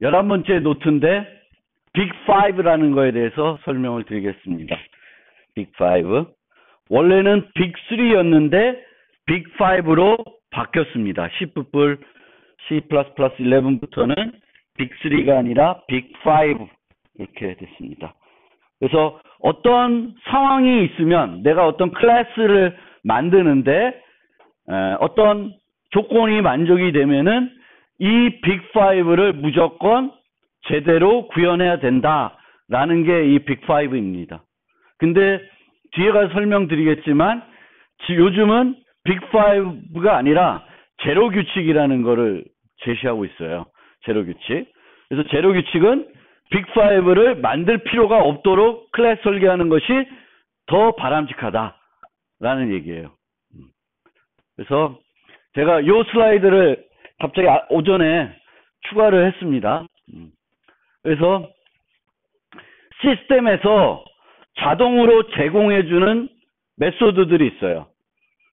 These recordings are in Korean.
11번째 노트인데 빅5라는 거에 대해서 설명을 드리겠습니다. 빅5. 원래는 빅3였는데 빅5로 바뀌었습니다. C++11부터는 빅3가 아니라 빅5 이렇게 됐습니다. 그래서 어떤 상황이 있으면 내가 어떤 클래스를 만드는데 어떤 조건이 만족이 되면은 이 빅5를 무조건 제대로 구현해야 된다라는 게 이 빅5입니다. 근데 뒤에 가서 설명드리겠지만 요즘은 빅5가 아니라 제로 규칙이라는 거를 제시하고 있어요. 제로 규칙. 그래서 제로 규칙은 빅5를 만들 필요가 없도록 클래스 설계하는 것이 더 바람직하다라는 얘기예요. 그래서 제가 이 슬라이드를 갑자기 오전에 추가를 했습니다. 그래서 시스템에서 자동으로 제공해주는 메소드들이 있어요.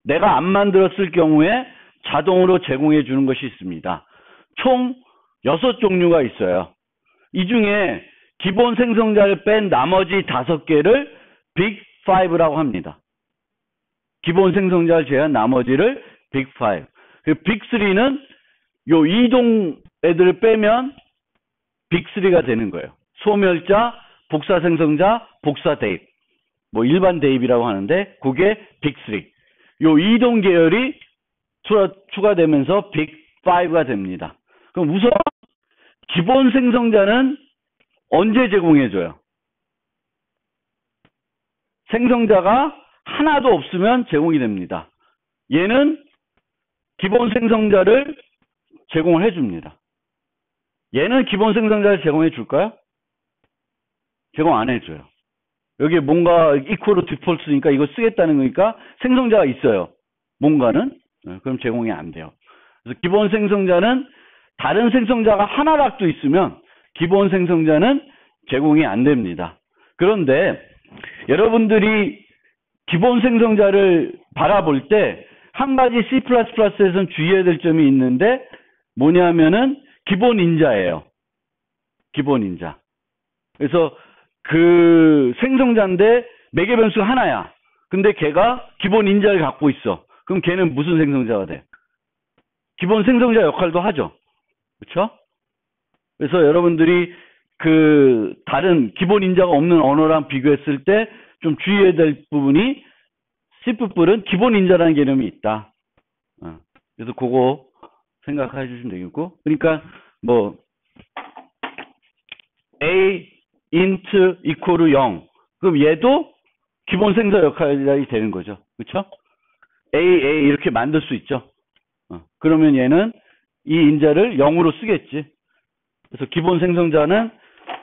내가 안 만들었을 경우에 자동으로 제공해주는 것이 있습니다. 총 6종류가 있어요. 이 중에 기본 생성자를 뺀 나머지 5개를 빅5라고 합니다. 기본 생성자를 제외한 나머지를 빅5. 빅3는 요 이동 애들을 빼면 빅3가 되는 거예요. 소멸자, 복사 생성자, 복사 대입. 뭐 일반 대입이라고 하는데 그게 빅3. 요 이동 계열이 추가되면서 빅5가 됩니다. 그럼 우선 기본 생성자는 언제 제공해줘요? 생성자가 하나도 없으면 제공이 됩니다. 얘는 기본 생성자를 제공을 해줍니다. 얘는 기본 생성자를 제공해 줄까요? 제공 안 해줘요. 여기에 뭔가 equal 디폴트니까 이거 쓰겠다는 거니까 생성자가 있어요. 뭔가는. 그럼 제공이 안 돼요. 그래서 기본 생성자는 다른 생성자가 하나라도 있으면 기본 생성자는 제공이 안 됩니다. 그런데 여러분들이 기본 생성자를 바라볼 때 한 가지 C++에서는 주의해야 될 점이 있는데 뭐냐면은 기본 인자예요. 기본 인자. 그래서 그 생성자인데 매개 변수가 하나야. 근데 걔가 기본 인자를 갖고 있어. 그럼 걔는 무슨 생성자가 돼? 기본 생성자 역할도 하죠. 그렇죠? 그래서 여러분들이 그 다른 기본 인자가 없는 언어랑 비교했을 때 좀 주의해야 될 부분이 C++은 기본 인자라는 개념이 있다. 그래서 그거 생각해 주시면 되겠고. 그러니까 뭐 A int equal 0. 그럼 얘도 기본 생성자 역할이 되는 거죠. 그렇죠? A 이렇게 만들 수 있죠. 그러면 얘는 이 인자를 0으로 쓰겠지. 그래서 기본 생성자는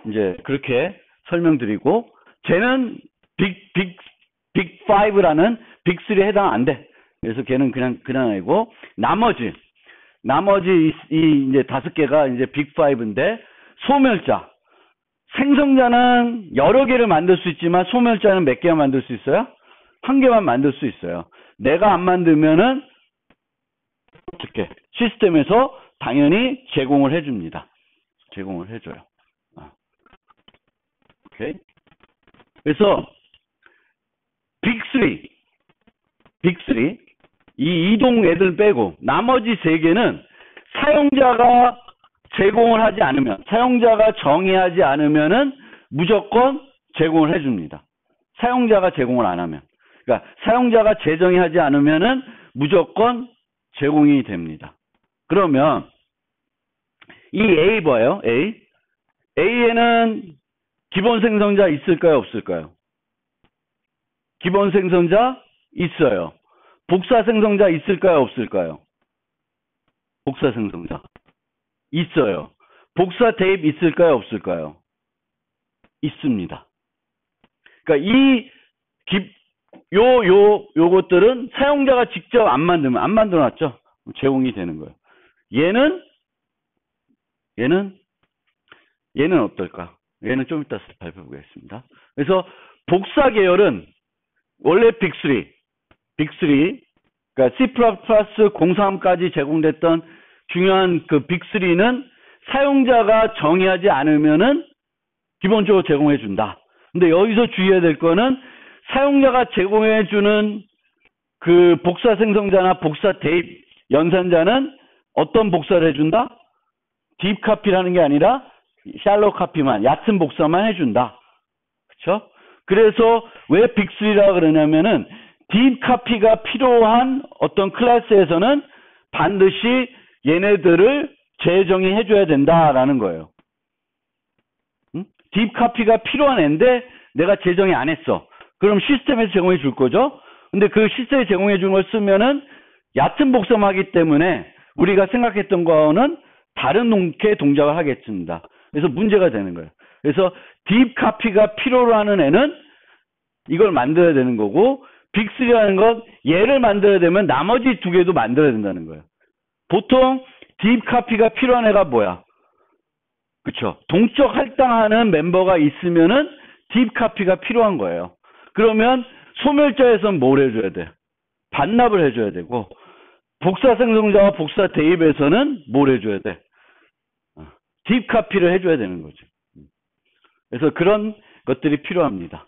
이제 그렇게 설명드리고, 쟤는 빅5라는 빅3에 해당 안 돼. 그래서 걔는 그냥 아니고, 나머지 이 이제 5개가 이제 빅5인데, 소멸자. 생성자는 여러 개를 만들 수 있지만, 소멸자는 몇 개만 만들 수 있어요? 한 개만 만들 수 있어요. 내가 안 만들면은, 어떻게? 시스템에서 당연히 제공을 해줍니다. 제공을 해줘요. 오케이. 그래서 빅3 이 이동 애들 빼고 나머지 3개는 사용자가 제공을 하지 않으면, 사용자가 정의하지 않으면은 무조건 제공을 해줍니다. 사용자가 제공을 안 하면, 그러니까 사용자가 재정의하지 않으면은 무조건 제공이 됩니다. 그러면 이 A 뭐예요? A에는 기본 생성자 있을까요? 없을까요? 기본 생성자 있어요. 복사 생성자 있을까요? 없을까요? 복사 생성자 있어요. 복사 대입 있을까요? 없을까요? 있습니다. 그러니까 요것들은 사용자가 직접 안 만들면, 안 만들어놨죠? 제공이 되는 거예요. 얘는 어떨까? 얘는 좀 이따 발표해보겠습니다. 그래서 복사 계열은 원래 빅3, 그러니까 C++ 03까지 제공됐던 중요한 그 빅3는 사용자가 정의하지 않으면은 기본적으로 제공해 준다. 근데 여기서 주의해야 될 거는 사용자가 제공해 주는 그 복사 생성자나 복사 대입 연산자는 어떤 복사를 해준다? 딥 카피라는 게 아니라 샬로 카피만, 얕은 복사만 해준다. 그렇죠? 그래서 왜 빅3라고 그러냐면은 딥 카피가 필요한 어떤 클래스에서는 반드시 얘네들을 재정의해 줘야 된다라는 거예요. 딥 카피가 필요한 애인데 내가 재정의 안 했어. 그럼 시스템에서 제공해 줄 거죠? 근데 그 시스템에 제공해 준 걸 쓰면은 얕은 복사만 하기 때문에 우리가 생각했던 거는 다른 동작을 하겠습니다. 그래서 문제가 되는 거예요. 그래서 딥 카피가 필요로 하는 애는 이걸 만들어야 되는 거고, 빅3라는 건 얘를 만들어야 되면 나머지 두 개도 만들어야 된다는 거예요. 보통 딥 카피가 필요한 애가 뭐야? 그쵸? 동적 할당하는 멤버가 있으면은 딥 카피가 필요한 거예요. 그러면 소멸자에선 뭘 해줘야 돼? 반납을 해줘야 되고, 복사 생성자와 복사 대입에서는 뭘 해줘야 돼? 딥 카피를 해줘야 되는 거죠. 그래서 그런 것들이 필요합니다.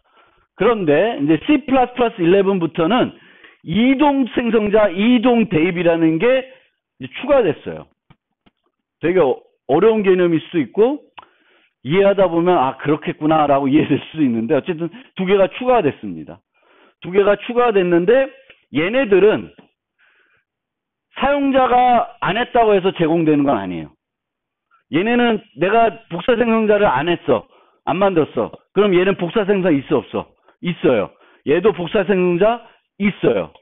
그런데 이제 C++11부터는 이동 생성자, 이동 대입이라는 게 이제 추가됐어요. 되게 어려운 개념일 수도 있고 이해하다 보면 아 그렇겠구나라고 이해될 수도 있는데 어쨌든 두 개가 추가가 됐습니다. 두 개가 추가가 됐는데 얘네들은 사용자가 안 했다고 해서 제공되는 건 아니에요. 얘네는 내가 복사 생성자를 안 했어. 안 만들었어. 그럼 얘는 복사 생성자 있어 없어? 있어요. 얘도 복사 생성자 있어요.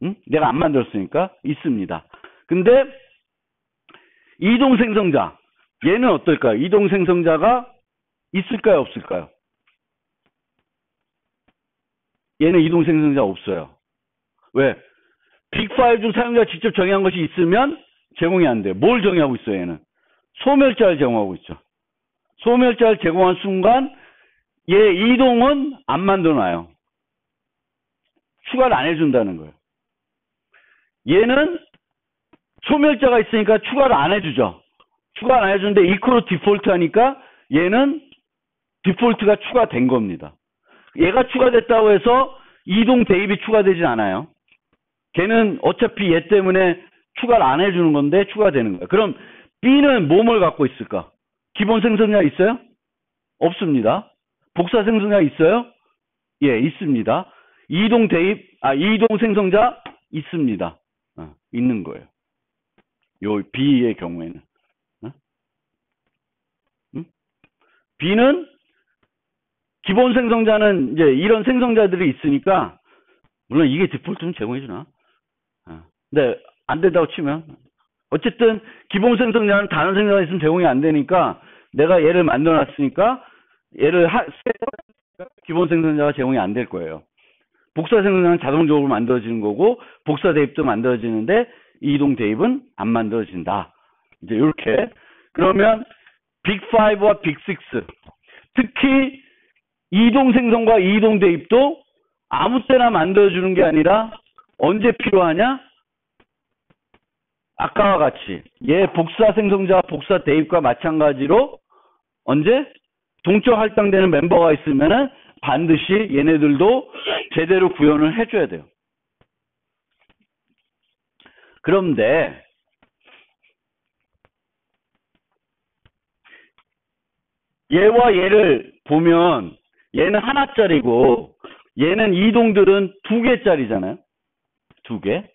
응? 내가 안 만들었으니까 있습니다. 근데 이동 생성자 얘는 어떨까요? 이동 생성자가 있을까요? 없을까요? 얘는 이동 생성자 없어요. 왜? 빅5 중 사용자가 직접 정의한 것이 있으면 제공이 안 돼요. 뭘 정의하고 있어요? 얘는 소멸자를 제공하고 있죠. 소멸자를 제공한 순간 얘 이동은 안 만들어놔요. 추가를 안 해준다는 거예요. 얘는 소멸자가 있으니까 추가를 안 해주죠. 추가를 안 해주는데 이코로 디폴트 하니까 얘는 디폴트가 추가된 겁니다. 얘가 추가됐다고 해서 이동 대입이 추가되진 않아요. 걔는 어차피 얘 때문에 추가를 안 해주는 건데 추가되는 거예요. 그럼 B는 뭐뭘 갖고 있을까? 기본 생성자 있어요? 없습니다. 복사 생성자 있어요? 예, 있습니다. 이동 대입, 이동 생성자 있습니다. 있는 거예요. 요 B의 경우에는. B는 기본 생성자는 이제 이런 생성자들이 있으니까 물론 이게 디폴트는 제공해주나? 근데 안 된다고 치면 어쨌든 기본 생성자는 다른 생성자가 있으면 제공이 안 되니까 내가 얘를 만들어놨으니까 얘를 기본 생성자가 제공이 안 될 거예요. 복사 생성자는 자동적으로 만들어지는 거고 복사 대입도 만들어지는데 이동 대입은 안 만들어진다. 이제 이렇게 그러면 빅5와 빅6 특히 이동 생성과 이동 대입도 아무 때나 만들어주는 게 아니라 언제 필요하냐? 아까와 같이 얘 복사 생성자 복사 대입과 마찬가지로 언제? 동적 할당되는 멤버가 있으면은 반드시 얘네들도 제대로 구현을 해줘야 돼요. 그런데 얘와 얘를 보면 얘는 하나짜리고 얘는 이동들은 2개짜리잖아요. 2개.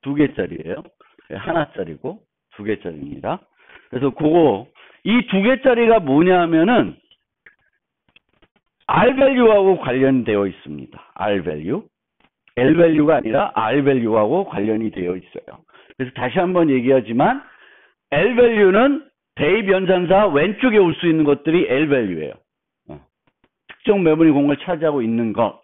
2개짜리예요. 하나짜리고 2개짜리입니다. 그래서 이 2개짜리가 뭐냐면은 R-value하고 관련되어 있습니다. R-value. L-value가 아니라 R-value하고 관련이 되어 있어요. 그래서 다시 한번 얘기하지만 L-value는 대입 연산사 왼쪽에 올 수 있는 것들이 L-value예요. 특정 메모리 공간을 차지하고 있는 것.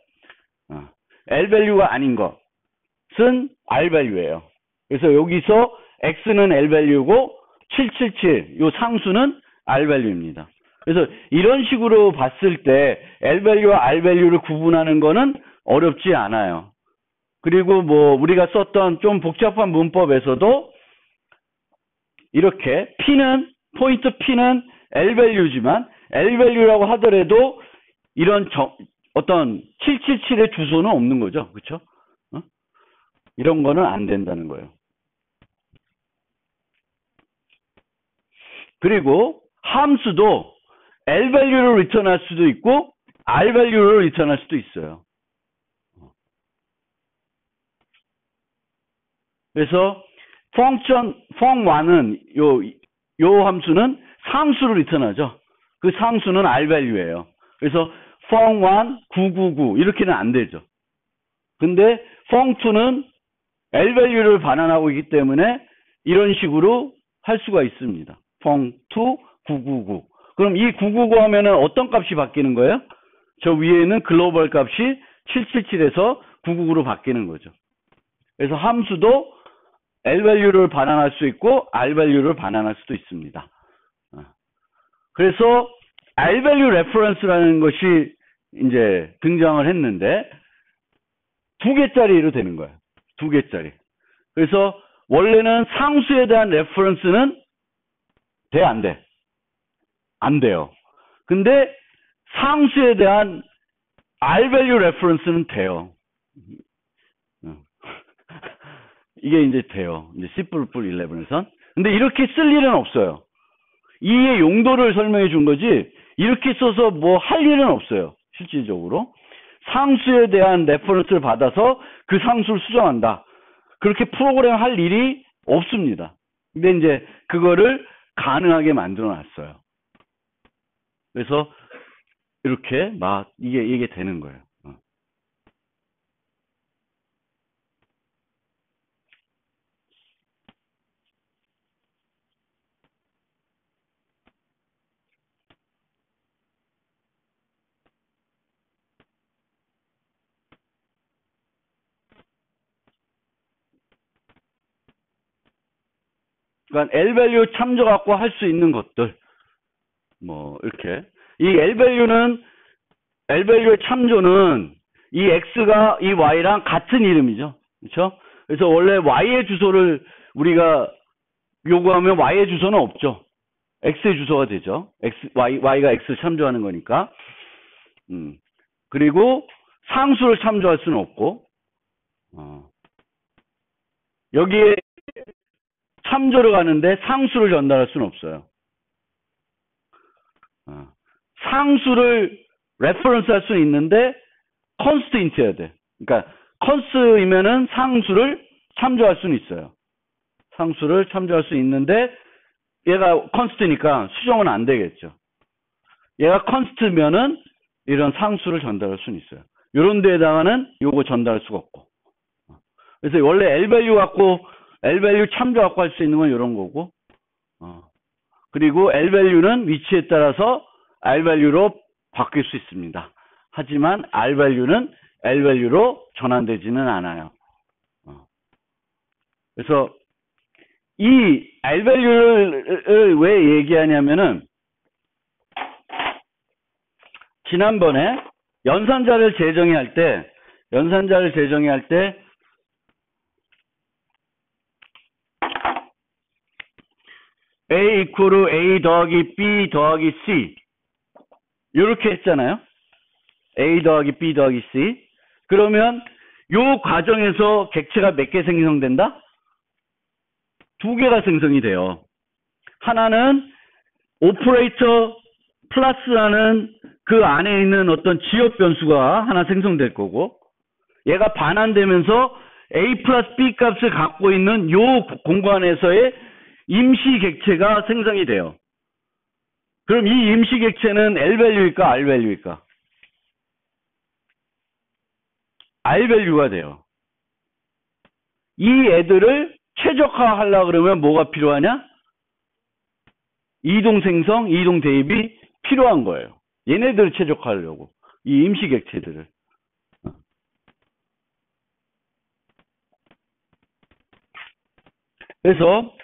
L-value가 아닌 것은 R-value예요. 그래서 여기서 X는 L-value고 777, 요 상수는 R-value입니다. 그래서 이런 식으로 봤을 때 L-value와 R-value를 구분하는 거는 어렵지 않아요. 그리고 뭐 우리가 썼던 좀 복잡한 문법에서도 이렇게 P는 포인트 P는 L 밸류지만 L 밸류라고 하더라도 이런 어떤 777의 주소는 없는 거죠. 그렇죠? 이런 거는 안 된다는 거예요. 그리고 함수도 L 밸류를 리턴할 수도 있고 R 밸류를 리턴할 수도 있어요. 그래서 fun1은 요 함수는 상수를 리턴하죠. 그 상수는 R 밸류예요. 그래서 fun1 999 이렇게는 안 되죠. 근데 fun2는 L 밸류를 반환하고 있기 때문에 이런 식으로 할 수가 있습니다. fun2 999. 그럼 이 999 하면은 어떤 값이 바뀌는 거예요? 저 위에 있는 글로벌 값이 777에서 999로 바뀌는 거죠. 그래서 함수도 L 밸류를 반환할 수 있고 R 밸류를 반환할 수도 있습니다. 그래서 R 밸류 레퍼런스라는 것이 이제 등장을 했는데 2개짜리로 되는 거예요. 2개짜리. 그래서 원래는 상수에 대한 레퍼런스는 돼, 안 돼? 안 돼요. 근데 상수에 대한 R 밸류 레퍼런스는 돼요. 이게 이제 돼요. 이제 C++11에선. 근데 이렇게 쓸 일은 없어요. 이의 용도를 설명해 준 거지, 이렇게 써서 뭐 할 일은 없어요. 실질적으로. 상수에 대한 레퍼런스를 받아서 그 상수를 수정한다. 그렇게 프로그램 할 일이 없습니다. 근데 이제 그거를 가능하게 만들어 놨어요. 그래서 이렇게 막 이게 되는 거예요. 그러니까 L 밸류 참조 갖고 할 수 있는 것들, 뭐 이렇게 이 L 밸류의 참조는 이 X가 이 Y랑 같은 이름이죠. 그렇죠? 그래서 원래 Y의 주소를 우리가 요구하면 Y의 주소는 없죠. X의 주소가 되죠. Y가 X를 참조하는 거니까. 그리고 상수를 참조할 수는 없고, 여기에 참조를 가는데 상수를 전달할 수는 없어요. 상수를 레퍼런스 할 수는 있는데 컨스트인트여야 돼. 그러니까 컨스이면은 상수를 참조할 수는 있어요. 상수를 참조할 수 있는데 얘가 컨스트니까 수정은 안 되겠죠. 얘가 컨스트면은 이런 상수를 전달할 수는 있어요. 이런 데에다가는 요거 전달할 수가 없고. 그래서 원래 L 밸류 참조 갖고 할 수 있는 건 이런 거고. 그리고 L 밸류는 위치에 따라서 R 밸류로 바뀔 수 있습니다. 하지만 R 밸류는 L 밸류로 전환되지는 않아요. 그래서 이 R 밸류를 왜 얘기하냐면은 지난번에 연산자를 재정의할 때 A 이퀄 A 더하기 B 더하기 C 이렇게 했잖아요. A 더하기 B 더하기 C. 그러면 요 과정에서 객체가 몇 개 생성된다? 2개가 생성이 돼요. 하나는 오퍼레이터 플러스라는 그 안에 있는 어떤 지역 변수가 하나 생성될 거고, 얘가 반환되면서 A 플러스 B 값을 갖고 있는 요 공간에서의 임시 객체가 생성이 돼요. 그럼 이 임시 객체는 L 밸류일까 R 밸류일까? R 밸류가 돼요. 이 애들을 최적화하려고 그러면 뭐가 필요하냐? 이동 생성, 이동 대입이 필요한 거예요. 얘네들을 최적화하려고. 이 임시 객체들을. 그래서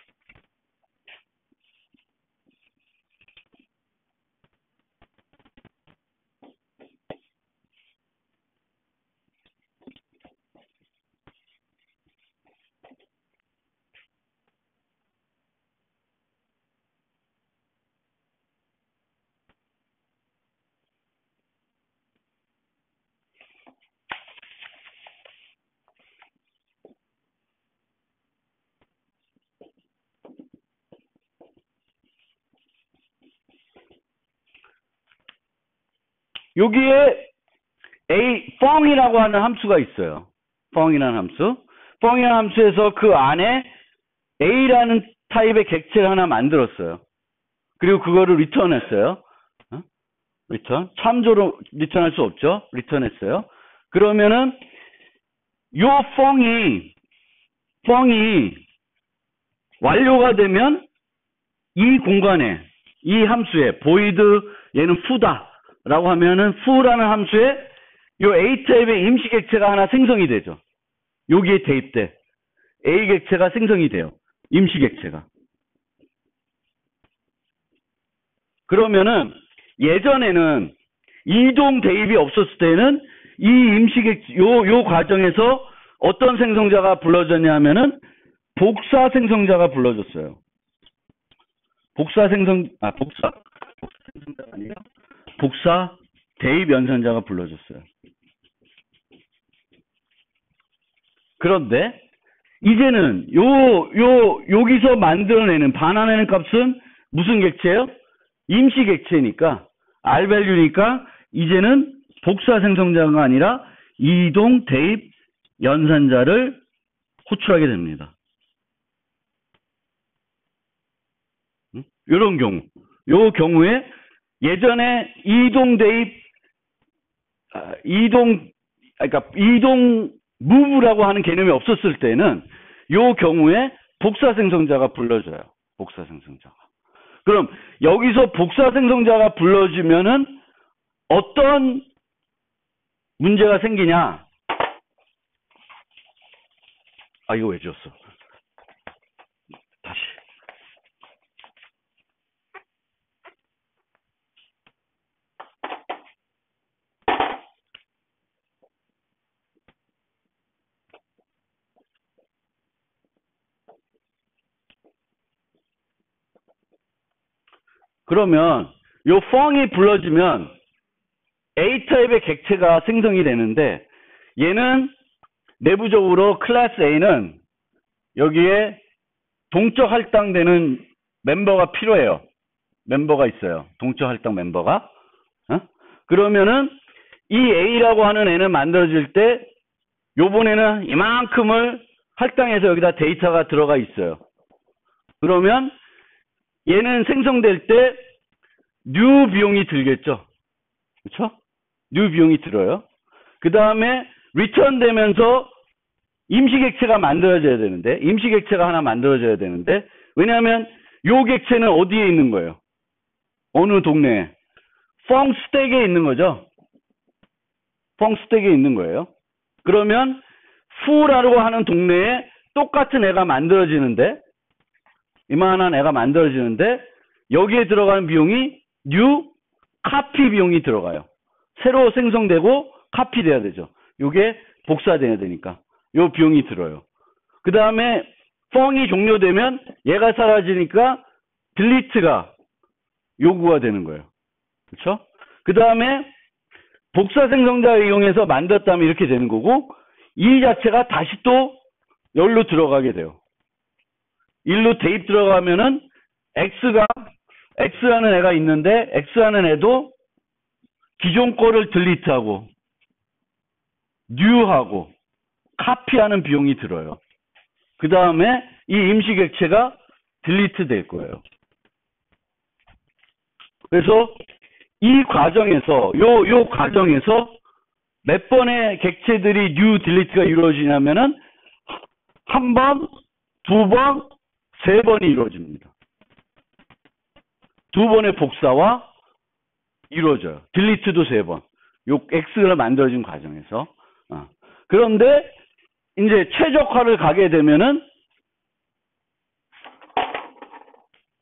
여기에 펑이라고 하는 함수가 있어요. 펑이라는 함수. 펑이라는 함수에서 그 안에 A라는 타입의 객체를 하나 만들었어요. 그리고 그거를 리턴했어요. 리턴. 참조로 리턴할 수 없죠. 리턴했어요. 그러면은 요 펑이 완료가 되면 이 공간에 이 함수에 void 얘는 foo다라고 하면은 foo라는 함수에 요 A 타입의 임시 객체가 하나 생성이 되죠. 여기에 대입돼. A 객체가 생성이 돼요. 임시 객체가. 그러면은 예전에는 이동 대입이 없었을 때는 이 임시 객체 요 과정에서 어떤 생성자가 불러졌냐 하면은 복사 생성자가 불러졌어요. 복사 생성자가 아니라 복사 대입 연산자가 불러졌어요. 그런데 이제는 여기서 만들어내는 반환하는 값은 무슨 객체예요? 임시 객체니까 R-밸류니까 이제는 복사 생성자가 아니라 이동 대입 연산자를 호출하게 됩니다. 이런 경우, 요 경우에 예전에 이동 무브라고 하는 개념이 없었을 때는 요 경우에 복사 생성자가 불러져요. 복사 생성자가. 그럼 여기서 복사 생성자가 불러지면은 어떤 문제가 생기냐? 아, 이거 왜 지웠어? 다시. 그러면 요 펑이 불러지면 A 타입의 객체가 생성이 되는데 얘는 내부적으로 클래스 A는 여기에 동적 할당되는 멤버가 필요해요. 멤버가 있어요. 동적 할당 멤버가. 그러면은 이 A라고 하는 애는 만들어질 때 요번에는 이만큼을 할당해서 여기다 데이터가 들어가 있어요. 그러면 얘는 생성될 때 뉴 비용이 들겠죠. 그렇죠? 뉴 비용이 들어요. 그 다음에 리턴 되면서 임시 객체가 만들어져야 되는데 임시 객체가 하나 만들어져야 되는데 왜냐하면 요 객체는 어디에 있는 거예요? 어느 동네에? 펑 스택에 있는 거죠. 펑 스택에 있는 거예요. 그러면 fu라고 하는 동네에 똑같은 애가 만들어지는데 이만한 애가 만들어지는데 여기에 들어가는 비용이 new 카피 비용이 들어가요. 새로 생성되고 카피돼야 되죠. 이게 복사돼야 되니까 요 비용이 들어요. 그 다음에 펑이 종료되면 얘가 사라지니까 딜리트가 요구가 되는 거예요. 그렇죠? 그 다음에 복사 생성자를 이용해서 만들었다면 이렇게 되는 거고 이 자체가 다시 또 여기로 들어가게 돼요. 일로 대입 들어가면은 X라는 애가 있는데 X라는 애도 기존 거를 딜리트하고 뉴하고 카피하는 비용이 들어요. 그 다음에 이 임시 객체가 딜리트 될 거예요. 그래서 이 과정에서 요 과정에서 몇 번의 객체들이 뉴 딜리트가 이루어지냐면은 한 번, 두 번, 세 번이 이루어집니다. 두 번의 복사와 이루어져요. 딜리트도 세 번. 요 X가 만들어진 과정에서. 그런데 이제 최적화를 가게 되면은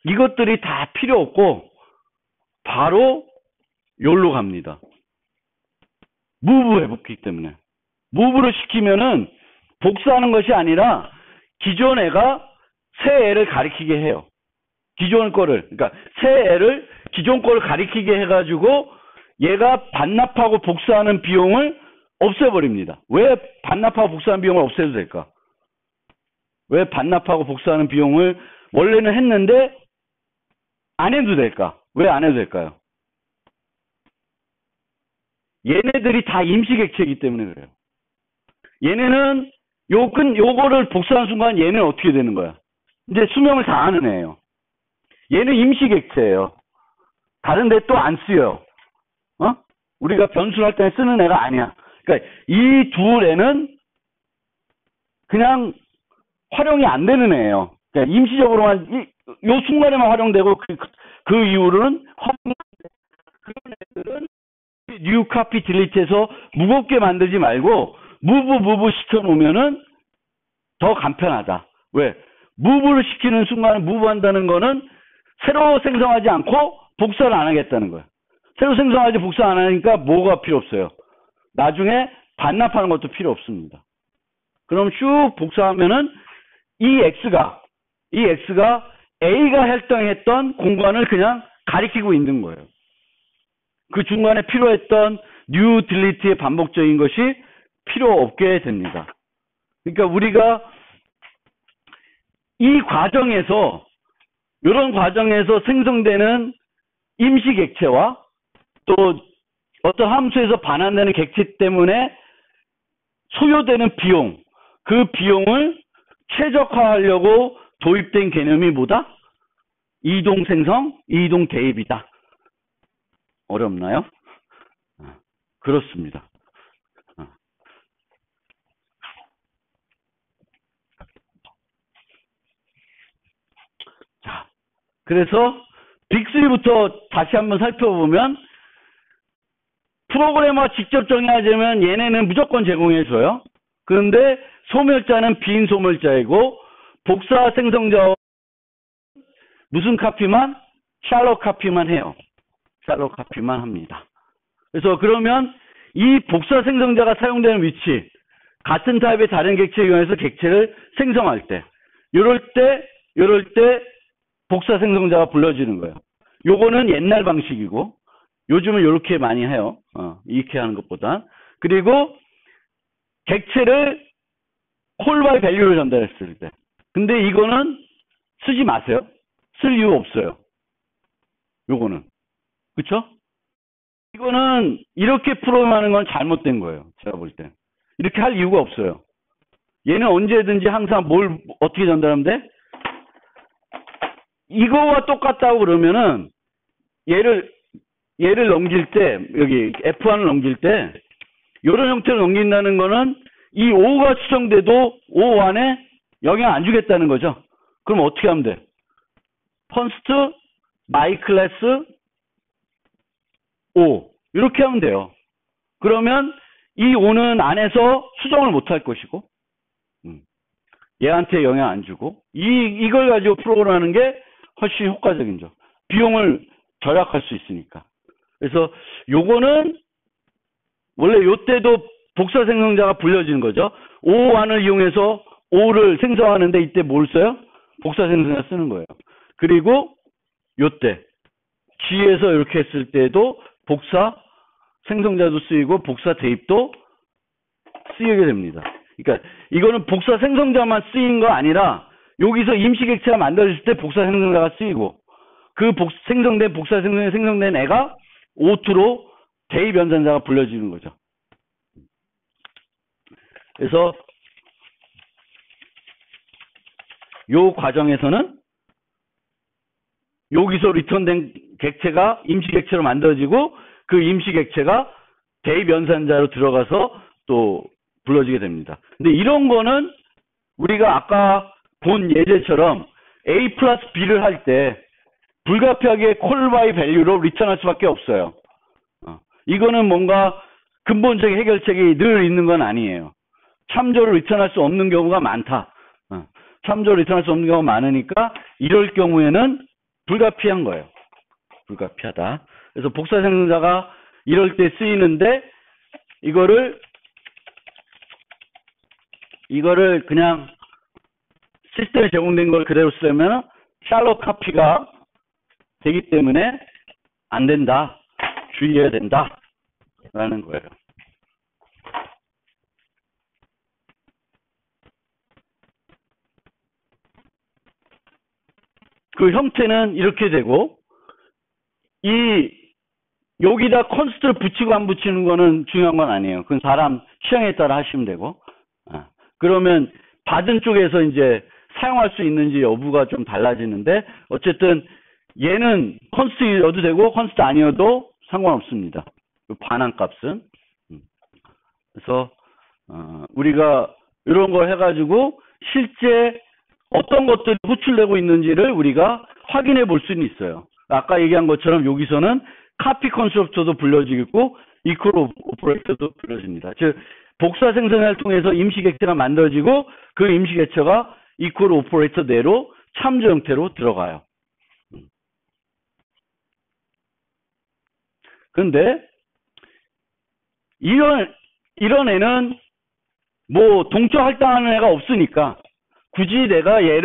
이것들이 다 필요 없고 바로 여기로 갑니다. 무브 해봤기 때문에. 무브를 시키면은 복사하는 것이 아니라 기존 애가 새 애를 가리키게 해요. 기존 거를. 그러니까 새 애를 기존 거를 가리키게 해가지고 얘가 반납하고 복사하는 비용을 없애버립니다. 왜 반납하고 복사하는 비용을 없애도 될까? 왜 반납하고 복사하는 비용을 원래는 했는데 안 해도 될까? 왜 안 해도 될까요? 얘네들이 다 임시객체이기 때문에 그래요. 얘네는 요거를 복사하는 순간 얘는 어떻게 되는 거야? 이제 수명을 다 하는 애예요. 얘는 임시객체예요. 다른 데 또 안 쓰여요. 우리가 변수할 때 쓰는 애가 아니야. 그러니까 이 두 애는 그냥 활용이 안 되는 애예요. 그러니까 임시적으로만 요 순간에만 활용되고 그 이후로는 그런 애들은 뉴 카피 딜리트해서 무겁게 만들지 말고 무브 시켜놓으면은 더 간편하다. 왜? 무브를 시키는 순간 무브한다는 거는 새로 생성하지 않고 복사를 안 하겠다는 거예요. 새로 생성하지 복사 안 하니까 뭐가 필요 없어요. 나중에 반납하는 것도 필요 없습니다. 그럼 쭉 복사하면은 이 X가 A가 활동했던 공간을 그냥 가리키고 있는 거예요. 그 중간에 필요했던 new delete의 반복적인 것이 필요 없게 됩니다. 그러니까 우리가 이 과정에서 이런 과정에서 생성되는 임시 객체와 또 어떤 함수에서 반환되는 객체 때문에 소요되는 비용, 그 비용을 최적화하려고 도입된 개념이 뭐다? 이동 생성, 이동 대입이다. 어렵나요? 그렇습니다. 자, 그래서 빅3부터 다시 한번 살펴보면 프로그래머가 직접 정의하자면 얘네는 무조건 제공해줘요. 그런데 소멸자는 빈 소멸자이고 복사 생성자 무슨 카피만? 샬롯 카피만 해요. 샬롯 카피만 합니다. 그래서 그러면 이 복사 생성자가 사용되는 위치, 같은 타입의 다른 객체에 이용해서 객체를 생성할 때, 이럴 때 복사 생성자가 불러지는 거예요. 요거는 옛날 방식이고, 요즘은 이렇게 많이 해요. 이렇게 하는 것보다. 그리고 객체를 콜 바이 밸류로 전달했을 때. 근데 이거는 쓰지 마세요. 쓸 이유 없어요. 요거는. 그쵸? 이거는 이렇게 프로그램하는 건 잘못된 거예요. 제가 볼 때. 이렇게 할 이유가 없어요. 얘는 언제든지 항상 뭘 어떻게 전달하면 돼? 이거와 똑같다고 그러면은 얘를 넘길 때 여기 F1을 넘길 때 이런 형태로 넘긴다는 거는 이 5가 수정돼도 5 안에 영향 안 주겠다는 거죠. 그럼 어떻게 하면 돼? first my class 5 이렇게 하면 돼요. 그러면 이 5는 안에서 수정을 못 할 것이고 얘한테 영향 안 주고 이걸 가지고 프로그램하는 게 훨씬 효과적이죠. 비용을 절약할 수 있으니까. 그래서 요거는 원래 요때도 복사 생성자가 불려지는 거죠. O1을 이용해서 O를 생성하는데 이때 뭘 써요? 복사 생성자 쓰는 거예요. 그리고 요때 G에서 이렇게 했을 때도 복사 생성자도 쓰이고 복사 대입도 쓰이게 됩니다. 그러니까 이거는 복사 생성자만 쓰인 거 아니라 여기서 임시객체가 만들어질 때 복사 생성자가 쓰이고 그 생성된 복사 생성된 애가 O2로 대입 연산자가 불려지는 거죠. 그래서 요 과정에서는 여기서 리턴된 객체가 임시객체로 만들어지고 그 임시객체가 대입 연산자로 들어가서 또 불러지게 됩니다. 근데 이런 거는 우리가 아까 본 예제처럼 A 플러스 B를 할 때 불가피하게 콜 바이 밸류로 리턴할 수밖에 없어요. 이거는 뭔가 근본적인 해결책이 늘 있는 건 아니에요. 참조를 리턴할 수 없는 경우가 많다. 참조를 리턴할 수 없는 경우가 많으니까 이럴 경우에는 불가피한 거예요. 불가피하다. 그래서 복사 생성자가 이럴 때 쓰이는데 이거를 그냥 시스템에 제공된 걸 그대로 쓰려면 샬롯 카피가 되기 때문에 안 된다. 주의해야 된다. 라는 거예요. 그 형태는 이렇게 되고 이 여기다 컨스트를 붙이고 안 붙이는 거는 중요한 건 아니에요. 그건 사람 취향에 따라 하시면 되고. 그러면 받은 쪽에서 이제 사용할 수 있는지 여부가 좀 달라지는데, 어쨌든 얘는 컨스트여도 되고 컨스트 아니어도 상관없습니다. 반환값은. 그래서 우리가 이런 걸 해가지고 실제 어떤 것들이 호출되고 있는지를 우리가 확인해 볼 수는 있어요. 아까 얘기한 것처럼 여기서는 카피 컨스트럭터도 불러지고 이퀄 오퍼레이터도 불러집니다. 즉 복사 생성을 통해서 임시 객체가 만들어지고 그 임시 객체가 이퀄 오퍼레이터 내로 참조 형태로 들어가요. 근데 이런 애는 뭐 동적 할당하는 애가 없으니까 굳이 내가 얘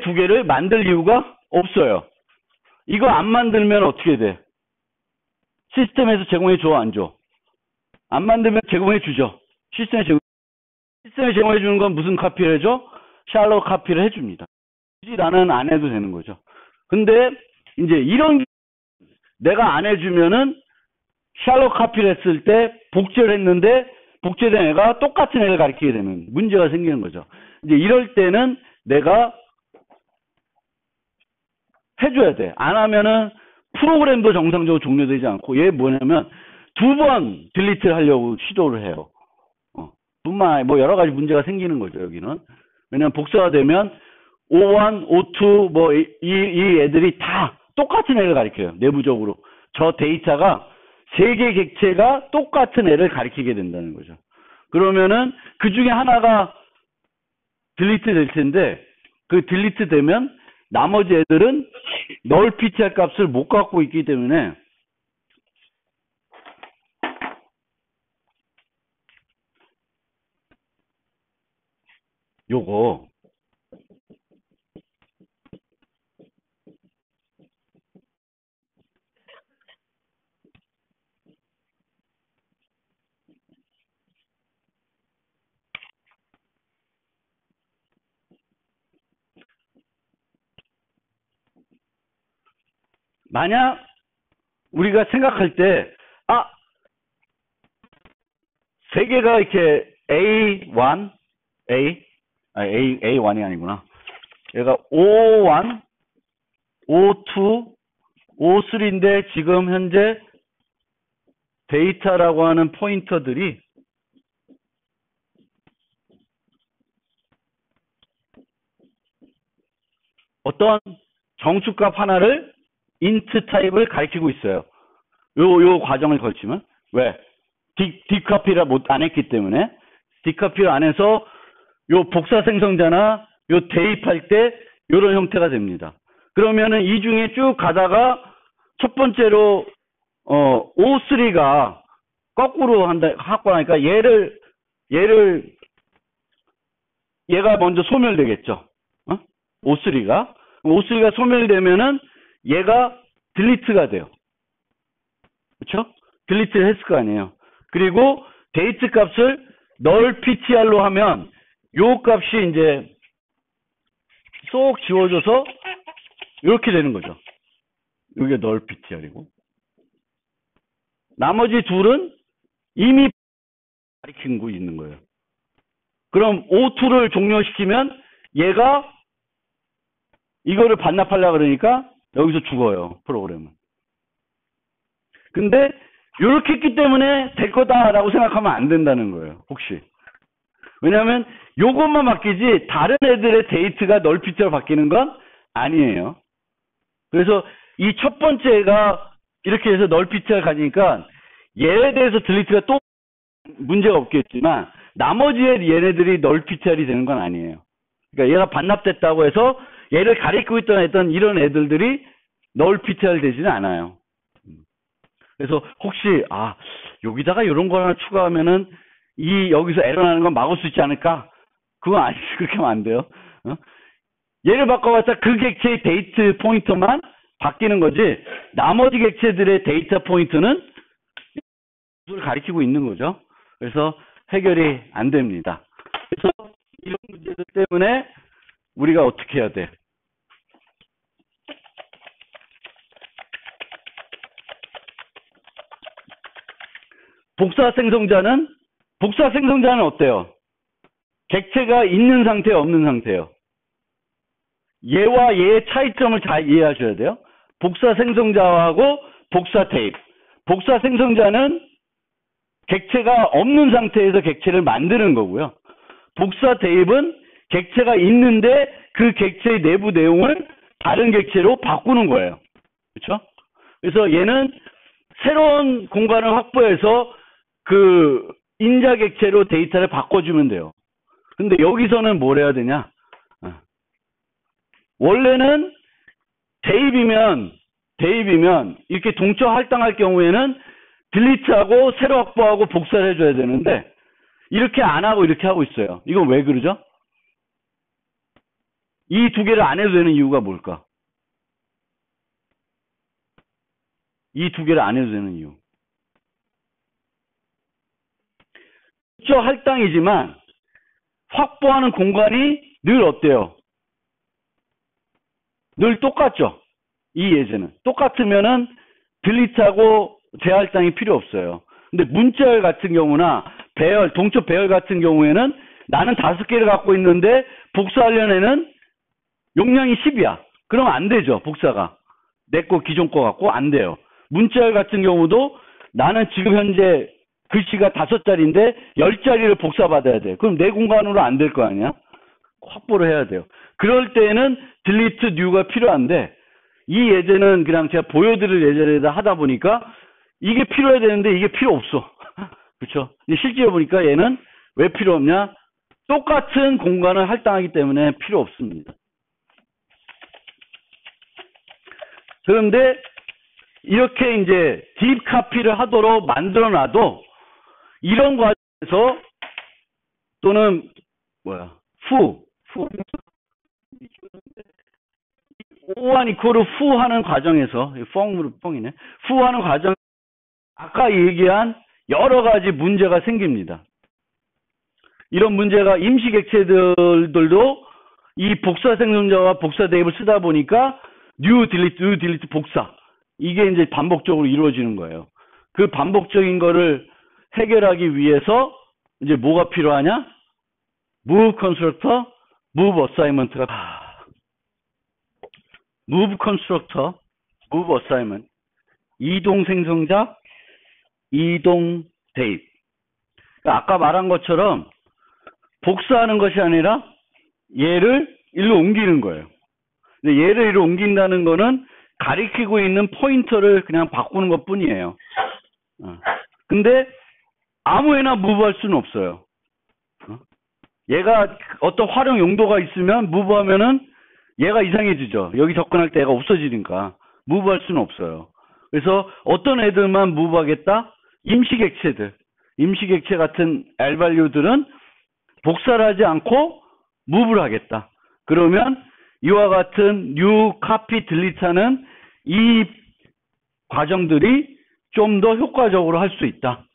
두 개를 만들 이유가 없어요. 이거 안 만들면 어떻게 돼? 시스템에서 제공해 줘, 안 줘? 안 만들면 제공해 주죠. 시스템에 제공해 주는 건 무슨 카피를 해줘? 샬롯 카피를 해줍니다. 굳이 나는 안 해도 되는 거죠. 근데 이제 이런 내가 안 해주면은 샬롯 카피를 했을 때 복제를 했는데 복제된 애가 똑같은 애를 가리키게 되는 문제가 생기는 거죠. 이제 이럴 때는 내가 해줘야 돼. 안 하면은 프로그램도 정상적으로 종료되지 않고, 얘 뭐냐면 두 번 딜리트를 하려고 시도를 해요. 뿐만 뭐 여러 가지 문제가 생기는 거죠, 여기는. 왜냐면 복사가 되면 O1, O2 뭐 이 애들이 다 똑같은 애를 가리켜요. 내부적으로. 저 데이터가 세 개 객체가 똑같은 애를 가리키게 된다는 거죠. 그러면은 그 중에 하나가 딜리트 될 텐데, 그 딜리트 되면 나머지 애들은 널 ptr 값을 못 갖고 있기 때문에 요거 만약 우리가 생각할 때 세 개가 이렇게 A1, A1이 아니구나. 얘가 O1, O2, O3인데 지금 현재 데이터라고 하는 포인터들이 어떤 정수값 하나를 int 타입을 가리키고 있어요. 요 과정을 걸치면. 왜? 디카피를 안 했기 때문에. 디카피를 안 해서 요 복사 생성자나 요 대입할 때 요런 형태가 됩니다. 그러면은 이 중에 쭉 가다가 첫 번째로 O3가 거꾸로 하고 나니까 얘가 먼저 소멸되겠죠. O3가 소멸되면은 얘가 딜리트가 돼요. 그렇죠? 딜리트를 했을 거 아니에요. 그리고 데이트 값을 널 ptr로 하면 요 값이 이제 쏙 지워져서 이렇게 되는 거죠. 이게 널 ptr이고, 나머지 둘은 이미 가리킨 거 있는 거예요. 그럼 O2를 종료시키면 얘가 이거를 반납하려고 그러니까 여기서 죽어요, 프로그램은. 근데 이렇게 했기 때문에 될 거다라고 생각하면 안 된다는 거예요, 혹시. 왜냐하면 요것만 바뀌지 다른 애들의 데이트가 널 pt로 바뀌는 건 아니에요. 그래서 이 첫 번째가 이렇게 해서 널 pt를 가지니까 얘에 대해서 딜리트가 또 문제가 없겠지만 나머지 얘네들이 널 ptr이 되는 건 아니에요. 그러니까 얘가 반납됐다고 해서 얘를 가리키고 있던 이런 애들이 널 ptr 되지는 않아요. 그래서 혹시 여기다가 이런 거 하나 추가하면은 여기서 에러 나는 건 막을 수 있지 않을까? 그건 아니지. 그렇게 하면 안 돼요. 얘를 바꿔봤자 그 객체의 데이트 포인터만 바뀌는 거지, 나머지 객체들의 데이터 포인트는 가리키고 있는 거죠. 그래서 해결이 안 됩니다. 그래서 이런 문제들 때문에 우리가 어떻게 해야 돼? 복사 생성자는 어때요? 객체가 있는 상태, 없는 상태예요. 얘와 얘의 차이점을 잘 이해하셔야 돼요. 복사 생성자하고 복사 테이프. 복사 생성자는 객체가 없는 상태에서 객체를 만드는 거고요. 복사 대입은 객체가 있는데 그 객체의 내부 내용을 다른 객체로 바꾸는 거예요. 그렇죠? 그래서 얘는 새로운 공간을 확보해서 그 인자 객체로 데이터를 바꿔주면 돼요. 근데 여기서는 뭘 해야 되냐? 원래는 대입이면 이렇게 동적 할당할 경우에는 딜리트하고 새로 확보하고 복사를 해줘야 되는데 이렇게 안 하고 이렇게 하고 있어요. 이건 왜 그러죠? 이 두 개를 안 해도 되는 이유가 뭘까? 이 두 개를 안 해도 되는 이유. 동적 할당이지만 확보하는 공간이 늘 어때요? 늘 똑같죠? 이 예제는. 똑같으면은 딜리트하고 재할당이 필요 없어요. 근데 문자열 같은 경우나 배열, 동적 배열 같은 경우에는 나는 5개를 갖고 있는데 복사하려는 용량이 10이야. 그러면 안 되죠, 복사가. 내 거 기존 거 갖고 안 돼요. 문자열 같은 경우도 나는 지금 현재 글씨가 5자리인데 10자리를 복사받아야 돼. 그럼 내 공간으로 안 될 거 아니야? 확보를 해야 돼요. 그럴 때에는 delete new가 필요한데 이 예제는 그냥 제가 보여드릴 예제를 하다 보니까 이게 필요해야 되는데 이게 필요 없어. 그렇죠? 실제로 보니까 얘는 왜 필요 없냐? 똑같은 공간을 할당하기 때문에 필요 없습니다. 그런데 이렇게 이제 딥 카피를 하도록 만들어 놔도 이런 과정에서 또는 오한 이퀄을 후 하는 과정에서 펑이네. 후 하는 과정 아까 얘기한 여러 가지 문제가 생깁니다. 이런 문제가 임시 객체들도 이 복사 생성자와 복사 대입을 쓰다 보니까 new delete 복사 이게 이제 반복적으로 이루어지는 거예요. 그 반복적인 거를 해결하기 위해서 이제 뭐가 필요하냐? move constructor, move assignment가 move constructor, move assignment 이동 생성자, 이동 대입. 그러니까 아까 말한 것처럼 복사하는 것이 아니라 얘를 일로 옮기는 거예요. 근데 얘를 일로 옮긴다는 거는 가리키고 있는 포인터를 그냥 바꾸는 것 뿐이에요. 근데 아무에나 무브할 수는 없어요. 얘가 어떤 활용 용도가 있으면 무브하면은 얘가 이상해지죠. 여기 접근할 때 얘가 없어지니까 무브할 수는 없어요. 그래서 어떤 애들만 무브하겠다? 임시객체들. 임시객체 같은 L밸류들은 복사를 하지 않고 무브를 하겠다. 그러면 이와 같은 new, copy, delete 하는 이 과정들이 좀 더 효과적으로 할 수 있다.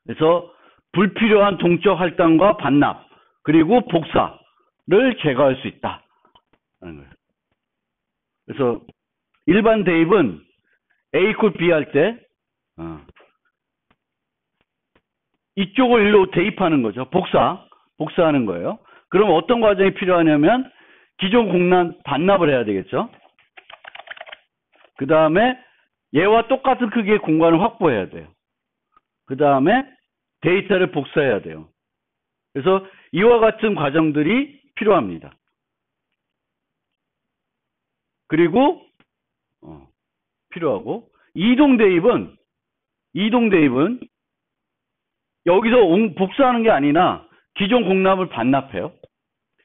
그래서 불필요한 동적 할당과 반납 그리고 복사를 제거할 수 있다. 그래서 일반 대입은 A equal B 할 때 이쪽을 일로 대입하는 거죠. 복사하는 거예요. 그럼 어떤 과정이 필요하냐면 기존 공란 반납을 해야 되겠죠. 그 다음에 얘와 똑같은 크기의 공간을 확보해야 돼요. 그 다음에 데이터를 복사해야 돼요. 그래서 이와 같은 과정들이 필요합니다. 그리고 필요하고 이동 대입은 여기서 복사하는 게 아니라 기존 공납을 반납해요.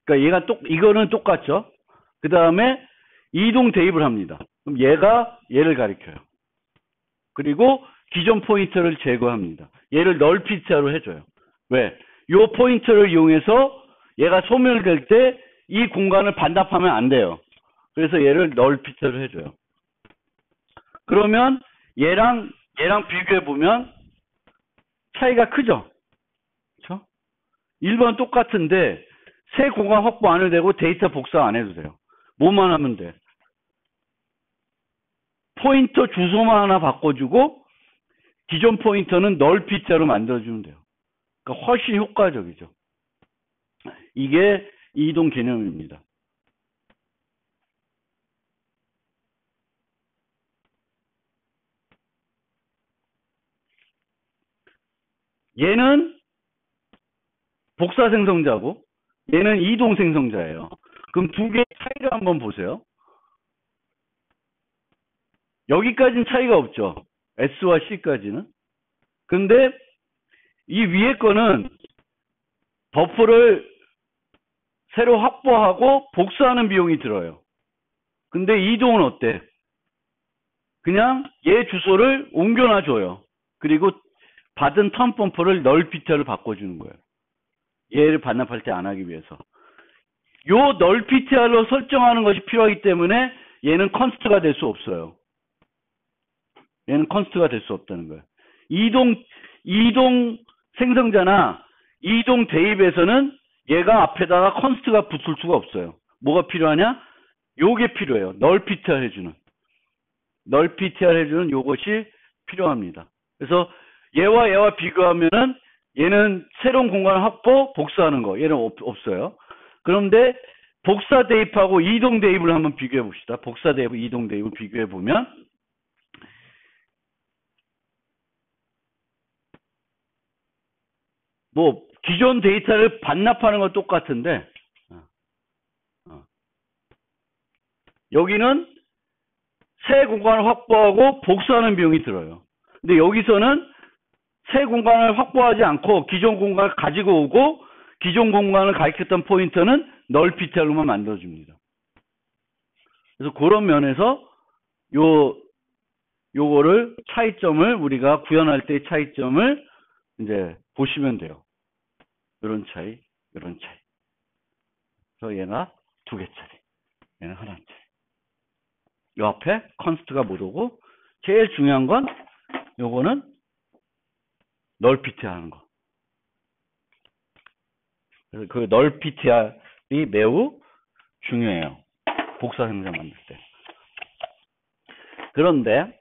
그러니까 이거는 똑같죠. 그 다음에 이동 대입을 합니다. 그럼 얘를 가리켜요. 그리고 기존 포인터를 제거합니다. 얘를 널 피처로 해줘요. 왜? 요 포인터를 이용해서 얘가 소멸될 때 이 공간을 반납하면 안 돼요. 그래서 얘를 널 피처를 해줘요. 그러면 얘랑 비교해 보면 차이가 크죠? 그렇죠? 1번 똑같은데 새 공간 확보 안 해도 되고 데이터 복사 안 해도 돼요. 뭐만 하면 돼? 포인터 주소만 하나 바꿔주고 기존 포인터는 널 ptr로 만들어주면 돼요. 그러니까 훨씬 효과적이죠. 이게 이동 개념입니다. 얘는 복사 생성자고 얘는 이동 생성자예요. 그럼 두 개의 차이를 한번 보세요. 여기까지는 차이가 없죠. S와 C까지는. 근데 이 위에 거는 버프를 새로 확보하고 복사하는 비용이 들어요. 근데 이동은 어때? 그냥 얘 주소를 옮겨놔 줘요. 그리고 받은 턴 범퍼를 널 ptr를 바꿔주는 거예요. 얘를 반납할 때 안 하기 위해서. 요 널 ptr로 설정하는 것이 필요하기 때문에 얘는 컨스트가 될 수 없어요. 얘는 컨스트가 될 수 없다는 거예요. 이동 생성자나 이동 대입에서는 얘가 앞에다가 컨스트가 붙을 수가 없어요. 뭐가 필요하냐? 요게 필요해요. 널 ptr 해주는. 널 ptr 해주는 요것이 필요합니다. 그래서 얘와 비교하면은 얘는 새로운 공간을 확보, 복사하는 거. 얘는 없어요. 그런데 복사 대입하고 이동 대입을 한번 비교해 봅시다. 복사 대입, 이동 대입을 비교해 보면 뭐 기존 데이터를 반납하는 건 똑같은데 여기는 새 공간을 확보하고 복사하는 비용이 들어요. 근데 여기서는 새 공간을 확보하지 않고 기존 공간을 가지고 오고 기존 공간을 가리켰던 포인터는 널 ptr로만 만들어줍니다. 그래서 그런 면에서 요거를 차이점을 우리가 구현할 때의 차이점을 이제 보시면 돼요. 이런 차이, 이런 차이. 그래서 얘가 두 개짜리, 얘는 하나짜리. 요 앞에 컨스트가 못 오고 제일 중요한 건 요거는 널 ptr 하는 거. 그래서 그 널 ptr이 매우 중요해요. 복사 생성 만들 때. 그런데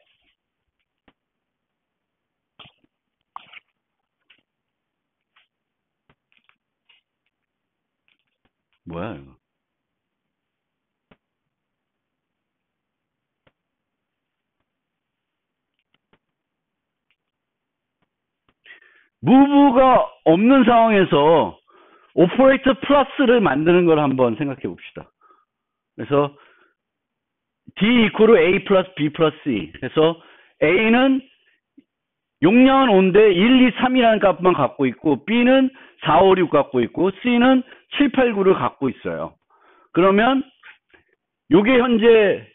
뭐야 이거? 무브가 없는 상황에서 오퍼레이터 플러스를 만드는 걸 한번 생각해 봅시다. 그래서 D 이퀄 A 플러스 B 플러스 C. 그래서 A는 용량은 5인데 1, 2, 3이라는 값만 갖고 있고 B는 4, 5, 6 갖고 있고 C는 7, 8, 9를 갖고 있어요. 그러면 요게 현재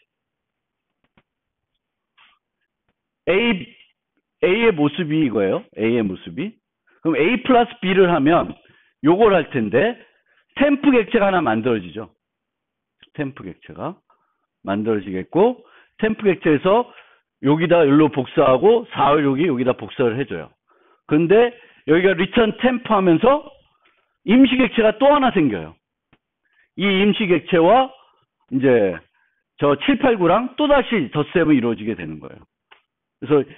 A의 모습이 이거예요. A의 모습이. 그럼 A 플러스 B를 하면 요걸 할 텐데 템프 객체가 하나 만들어지죠. 템프 객체가 만들어지겠고 템프 객체에서 여기다 일로 복사하고 4, 6이 여기다 복사를 해줘요. 근데 여기가 리턴 템프 하면서 임시 객체가 또 하나 생겨요. 이 임시 객체와 이제 저 7, 8, 9랑 또다시 덧셈이 이루어지게 되는 거예요. 그래서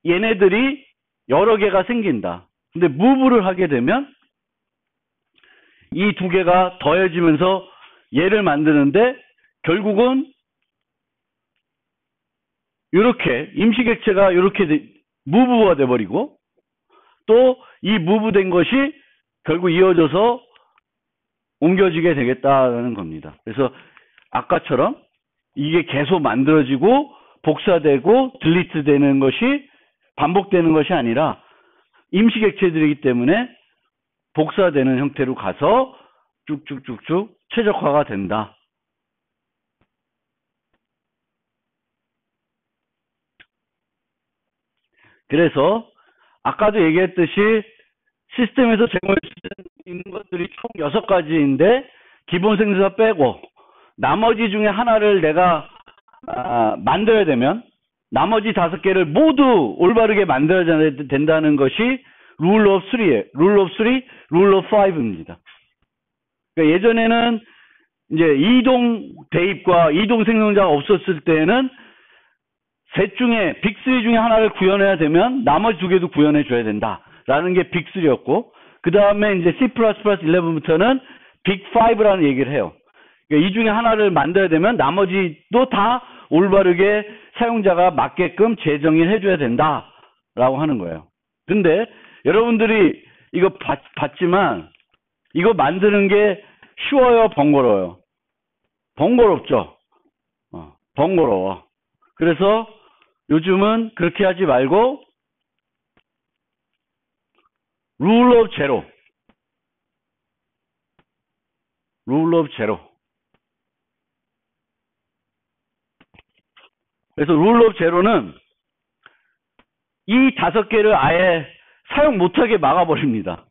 얘네들이 여러 개가 생긴다. 근데 무브를 하게 되면 이 두 개가 더해지면서 얘를 만드는데 결국은 이렇게 임시 객체가 이렇게 무브가 돼버리고 또 이 무브된 것이 결국 이어져서 옮겨지게 되겠다는 겁니다. 그래서 아까처럼 이게 계속 만들어지고 복사되고 딜리트 되는 것이 반복되는 것이 아니라 임시 객체들이기 때문에 복사되는 형태로 가서 쭉쭉쭉쭉 최적화가 된다. 그래서 아까도 얘기했듯이 시스템에서 제공할 수 있는 것들이 총 6가지인데 기본 생성자 빼고 나머지 중에 하나를 내가 만들어야 되면 나머지 5개를 모두 올바르게 만들어야 된다는 것이 룰 오브 3예요. 룰 오브 3, 룰 오브 5입니다. 그러니까 예전에는 이제 이동 대입과 이동 생성자가 없었을 때는 셋 중에 빅3 중에 하나를 구현해야 되면 나머지 두 개도 구현해 줘야 된다라는 게 빅3였고, 그 다음에 이제 C++11부터는 빅5라는 얘기를 해요. 그러니까 이 중에 하나를 만들어야 되면 나머지도 다 올바르게 사용자가 맞게끔 재정의를 해줘야 된다라고 하는 거예요. 근데 여러분들이 이거 봤지만 이거 만드는 게 쉬워요, 번거로워요? 번거롭죠. 번거로워. 그래서 요즘은 그렇게 하지 말고 룰 오브 제로. 룰 오브 제로. 그래서 룰 오브 제로는 이 5개를 아예 사용 못하게 막아버립니다.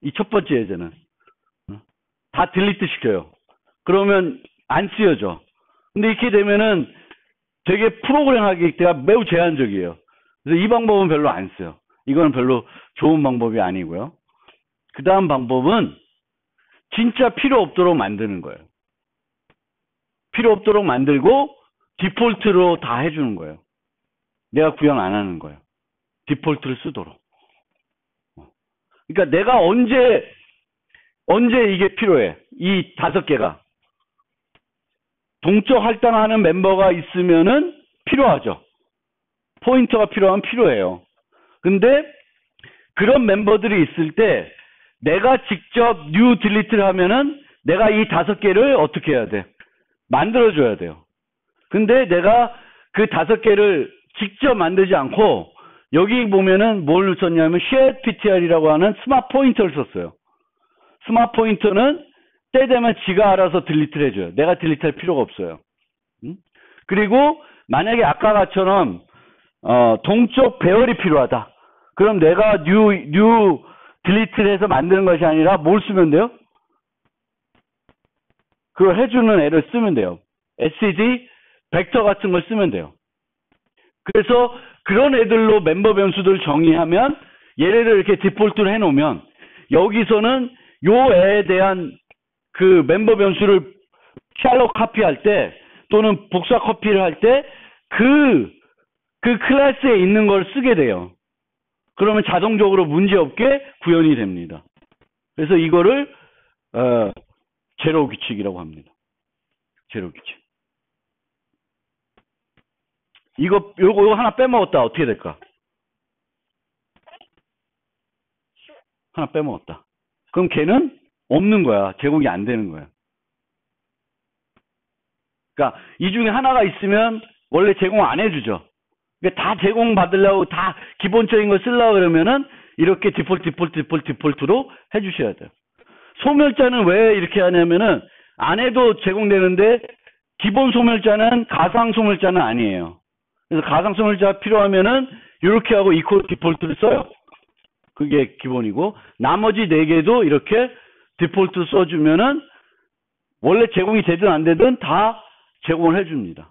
이 첫 번째 예제는. 다 딜리트 시켜요. 그러면 안 쓰여져. 근데 이렇게 되면은 되게 프로그램 하기가 매우 제한적이에요. 그래서 이 방법은 별로 안 써요. 이거는 별로 좋은 방법이 아니고요. 그 다음 방법은 진짜 필요 없도록 만드는 거예요. 필요 없도록 만들고 디폴트로 다 해주는 거예요. 내가 구현 안 하는 거예요. 디폴트를 쓰도록. 그러니까 내가 언제 이게 필요해. 이 5개가. 동적 할당하는 멤버가 있으면은 필요하죠. 포인터가 필요하면 필요해요. 근데 그런 멤버들이 있을 때 내가 직접 뉴 딜리트를 하면은 내가 이 5개를 어떻게 해야 돼? 만들어줘야 돼요. 근데 내가 그 5개를 직접 만들지 않고 여기 보면은 뭘 썼냐면 shared ptr이라고 하는 스마트 포인터를 썼어요. 스마트 포인터는 때 되면 지가 알아서 딜리트를 해줘요. 내가 딜리트할 필요가 없어요. 그리고 만약에 아까처럼 동적 배열이 필요하다. 그럼 내가 뉴 딜리트를 해서 만드는 것이 아니라 뭘 쓰면 돼요? 그걸 해주는 애를 쓰면 돼요. SCD 벡터 같은 걸 쓰면 돼요. 그래서 그런 애들로 멤버 변수들을 정의하면 얘네를 이렇게 디폴트로 해놓으면 여기서는 요 애에 대한 그 멤버 변수를 샬롯 카피할 때 또는 복사 커피를 할 때 그 클래스에 있는 걸 쓰게 돼요. 그러면 자동적으로 문제없게 구현이 됩니다. 그래서 이거를 제로 규칙이라고 합니다. 제로 규칙. 요거 하나 빼먹었다. 어떻게 될까? 하나 빼먹었다. 그럼 걔는 없는 거야. 제공이 안 되는 거야. 그러니까 이 중에 하나가 있으면 원래 제공 안 해주죠. 그러니까 다 제공 받으려고 다 기본적인 걸 쓰려고 그러면은 이렇게 디폴트로 해주셔야 돼요. 소멸자는 왜 이렇게 하냐면은 안 해도 제공되는데 기본 소멸자는 가상 소멸자는 아니에요. 그래서 가상 소멸자가 필요하면은 이렇게 하고 이퀄 디폴트를 써요. 그게 기본이고 나머지 4개도 이렇게 디폴트 써주면은 원래 제공이 되든 안 되든 다 제공을 해줍니다.